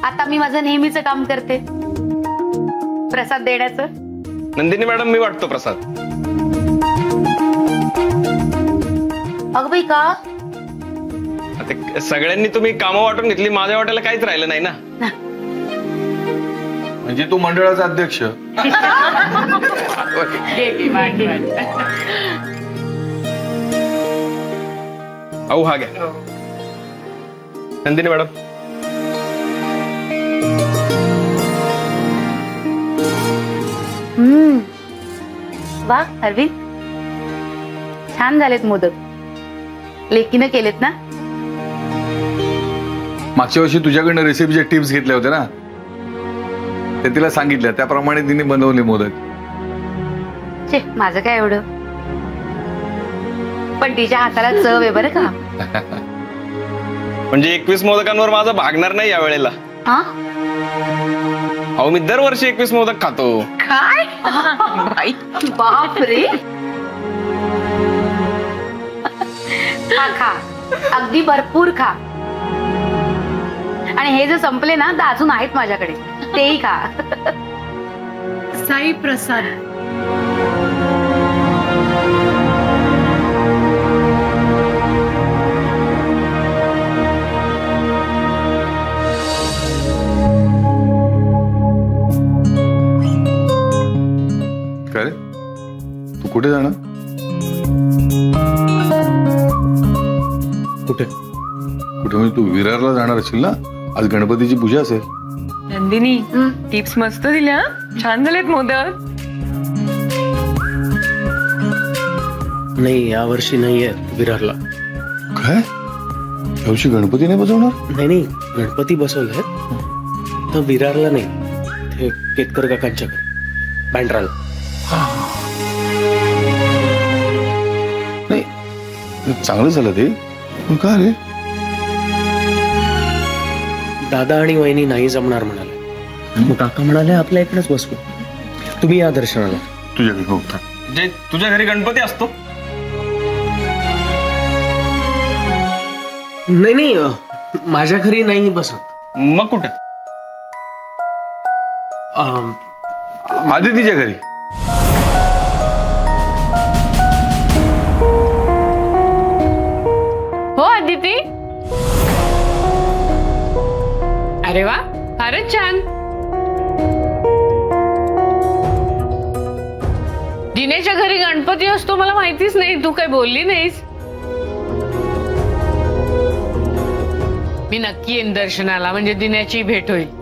आता मी माझं नेहमीचं काम करते, प्रसाद देण्याचं. नंदिनी मॅडम, मी वाटतो प्रसाद. अगं बाई का? आता सगळ्यांनी तुम्ही कामं वाटून घेतली, माझ्या वाट्याला काहीच राहिलं नाही ना. म्हणजे तू मंडळाचा अध्यक्ष. अहो हा घ्या. नंदिनी मॅडम, वा अरविंद, छान झालेत मोदक. लेकीनं केलेत ना? मागच्या वर्षी तुझ्याकडनं रेसिपीचे टिप्स घेतल्या होत्या ना, ते तिला सांगितल्या त्याप्रमाणे तिने बनवले मोदक. छे, माझं काय एवढं, पण तिच्या हाताला चव आहे बरं का. म्हणजे 21 मोदकांवर माझं भागणार नाही या वेळेला. हा, अहो मी दरवर्षी 21 मोदक खातो. काय? बाप रे. खा खा, अगदी भरपूर खा. आणि हे जर संपले ना तर अजून आहेत माझ्याकडे, तेही खा. साई प्रसाद. काय तू कुठे जाणार? कुठे कुठे म्हणजे तू विरारला जाणार असेल ना? आज गणपतीची पूजा असेल. नंदिनी, टिप्स मस्त दिल्या, छान झालेत मोदक. नाही, यावर्षी नाहीये विरारला. काय यावर्षी गणपती नाही बसवणार? नाही, गणपती बसवलाय तर विरारला नाही, ते केतकर काकांच्याकडे बँड्राला. नाही, चांगलं झालं ते. पण का रे? दादा आणि वहिनी नाही जमणार म्हणाले. मग काका म्हणाले आपल्या इकडेच बसू, तुम्ही या दर्शनाला. तुझ्या घरी हो. जे तुझ्या घरी गणपती असतो? नाही, माझ्या घरी नाही बसत. मग कुठे? आदितीच्या घरी. हो आदिती. अरे वा, फारच छान. दिनेच्या घरी गणपती असतो मला माहितीच नाही, तू काही बोलली नाहीस. मी नक्की येईन दर्शनाला, म्हणजे दिनेची भेट होईल.